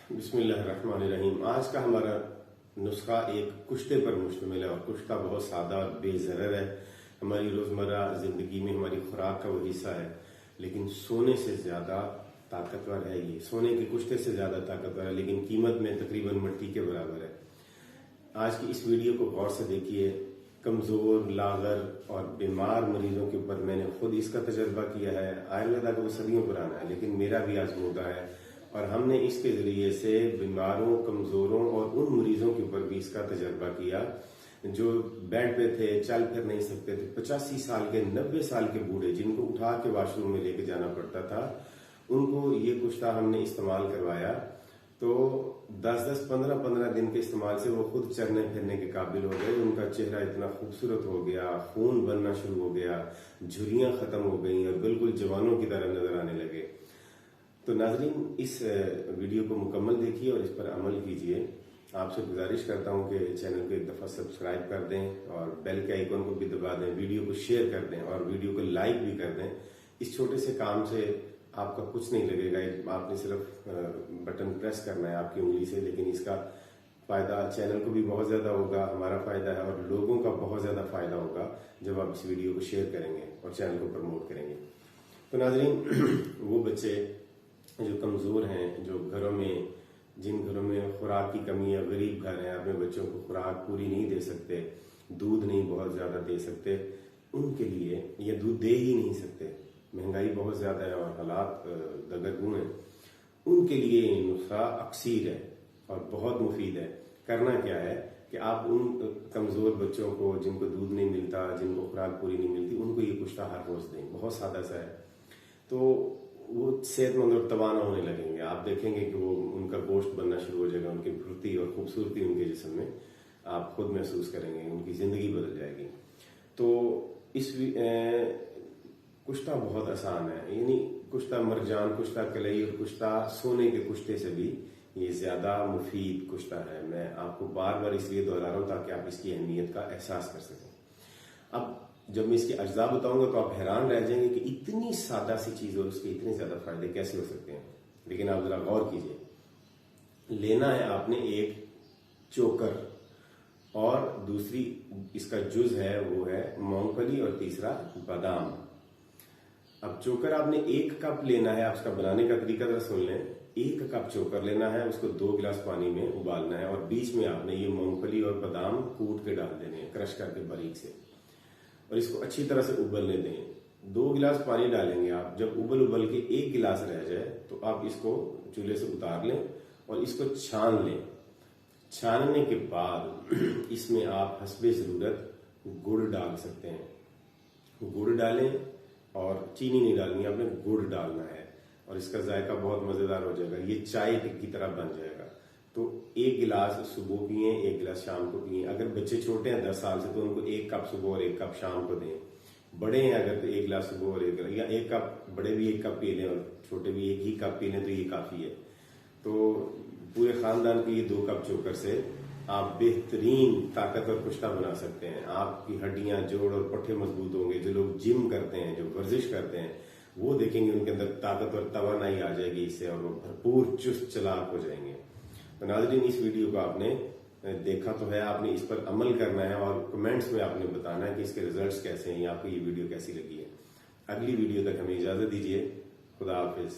بسم اللہ الرحمن الرحیم۔ آج کا ہمارا نسخہ ایک کشتے پر مشتمل ہے اور کشتہ بہت سادہ اور بے ضرر ہے۔ ہماری روزمرہ زندگی میں ہماری خوراک کا وہ حصہ ہے، لیکن سونے سے زیادہ طاقتور ہے۔ یہ سونے کے کشتے سے زیادہ طاقتور ہے، لیکن قیمت میں تقریباً مٹی کے برابر ہے۔ آج کی اس ویڈیو کو غور سے دیکھیے۔ کمزور، لاغر اور بیمار مریضوں کے اوپر میں نے خود اس کا تجربہ کیا ہے۔ آیورویدا کا وہ صدیوں پرانا ہے، لیکن میرا بھی آزمودہ ہے، اور ہم نے اس کے ذریعے سے بیماروں، کمزوروں اور ان مریضوں کے اوپر بھی اس کا تجربہ کیا جو بیڈ پہ تھے، چل پھر نہیں سکتے تھے، 85 سال کے، 90 سال کے بوڑھے جن کو اٹھا کے واش روم میں لے کے جانا پڑتا تھا، ان کو یہ کشتہ ہم نے استعمال کروایا تو 15 دن کے استعمال سے وہ خود چلنے پھرنے کے قابل ہو گئے۔ ان کا چہرہ اتنا خوبصورت ہو گیا، خون بننا شروع ہو گیا، جھریاں ختم ہو گئیں اور بالکل جوانوں کی طرح نظر آنے لگے۔ تو ناظرین، اس ویڈیو کو مکمل دیکھیے اور اس پر عمل کیجیے۔ آپ سے گزارش کرتا ہوں کہ چینل کو ایک دفعہ سبسکرائب کر دیں اور بیل کے آئیکن کو بھی دبا دیں، ویڈیو کو شیئر کر دیں اور ویڈیو کو لائک بھی کر دیں۔ اس چھوٹے سے کام سے آپ کا کچھ نہیں لگے گا، آپ نے صرف بٹن پریس کرنا ہے آپ کی انگلی سے، لیکن اس کا فائدہ چینل کو بھی بہت زیادہ ہوگا، ہمارا فائدہ ہے اور لوگوں کا بہت زیادہ فائدہ ہوگا جب آپ اس ویڈیو کو شیئر کریں گے اور چینل کو پروموٹ کریں گے۔ تو ناظرین، وہ بچے جو کمزور ہیں، جو جن گھروں میں خوراک کی کمی ہے، غریب گھر ہیں، اپنے بچوں کو خوراک پوری نہیں دے سکتے، دودھ نہیں بہت زیادہ دے سکتے، ان کے لیے، یا دودھ دے ہی نہیں سکتے، مہنگائی بہت زیادہ ہے اور حالات دگرگوں ہیں، ان کے لیے یہ نسخہ اکسیر ہے اور بہت مفید ہے۔ کرنا کیا ہے کہ آپ ان کمزور بچوں کو، جن کو دودھ نہیں ملتا، جن کو خوراک پوری نہیں ملتی، ان کو یہ کشتہ ہر روز دیں۔ بہت سادہ سا ہے، تو وہ صحت مند اور توانا ہونے لگیں گے۔ آپ دیکھیں گے کہ وہ ان کا گوشت بننا شروع ہو جائے گا، ان کی پھرتی اور خوبصورتی ان کے جسم میں آپ خود محسوس کریں گے، ان کی زندگی بدل جائے گی۔ تو اس کشتہ بہت آسان ہے، یعنی کشتہ مرجان، کشتہ کلئی اور کشتہ سونے کے کشتے سے بھی یہ زیادہ مفید کشتہ ہے۔ میں آپ کو بار بار اس لیے دہرا رہا ہوں تاکہ آپ اس کی اہمیت کا احساس کر سکیں۔ اب جب میں اس کے اجزاء بتاؤں گا تو آپ حیران رہ جائیں گے کہ اتنی سادہ سی چیز اور اس کے اتنے زیادہ فائدے کیسے ہو سکتے ہیں۔ لیکن آپ ذرا غور کیجئے۔ لینا ہے آپ نے ایک چوکر، اور دوسری اس کا جز ہے وہ ہے مونگ پھلی، اور تیسرا بادام۔ اب چوکر آپ نے 1 کپ لینا ہے، آپ اس کا بنانے کا طریقہ ذرا سن لیں۔ 1 کپ چوکر لینا ہے، اس کو 2 گلاس پانی میں ابالنا ہے، اور بیچ میں آپ نے یہ مونگ پھلی اور بادام کوٹ کے ڈال دینے ہیں، کرش کر کے باریک سے، اور اس کو اچھی طرح سے ابلنے دیں۔ 2 گلاس پانی ڈالیں گے آپ، جب ابل کے 1 گلاس رہ جائے تو آپ اس کو چولہے سے اتار لیں اور اس کو چھان لیں۔ چھاننے کے بعد اس میں آپ حسب ضرورت گڑ ڈال سکتے ہیں۔ گڑ ڈالیں، اور چینی نہیں ڈالنی، آپ نے گڑ ڈالنا ہے، اور اس کا ذائقہ بہت مزیدار ہو جائے گا، یہ چائے کی طرح بن جائے گا۔ تو 1 گلاس صبح پئیں، 1 گلاس شام کو پئیں۔ اگر بچے چھوٹے ہیں 10 سال سے تو ان کو 1 کپ صبح اور 1 کپ شام کو دیں۔ بڑے ہیں اگر تو 1 گلاس صبح اور 1 گلاس، یا 1 کپ، بڑے بھی 1 کپ پی لیں اور چھوٹے بھی 1 ہی کپ پی لیں تو یہ کافی ہے۔ تو پورے خاندان کے یہ 2 کپ چوکر سے آپ بہترین طاقتور کشتہ بنا سکتے ہیں۔ آپ کی ہڈیاں، جوڑ اور پٹھے مضبوط ہوں گے۔ جو لوگ جم کرتے ہیں، جو ورزش کرتے ہیں، وہ دیکھیں گے ان کے اندر طاقت اور توانائی آ جائے گی اس سے، اور وہ بھرپور چست چلاک ہو جائیں گے۔ تو ناظرین، اس ویڈیو کو آپ نے دیکھا تو ہے، آپ نے اس پر عمل کرنا ہے اور کمنٹس میں آپ نے بتانا ہے کہ اس کے ریزلٹس کیسے ہیں، یا آپ کو یہ ویڈیو کیسی لگی ہے۔ اگلی ویڈیو تک ہمیں اجازت دیجیے۔ خدا حافظ۔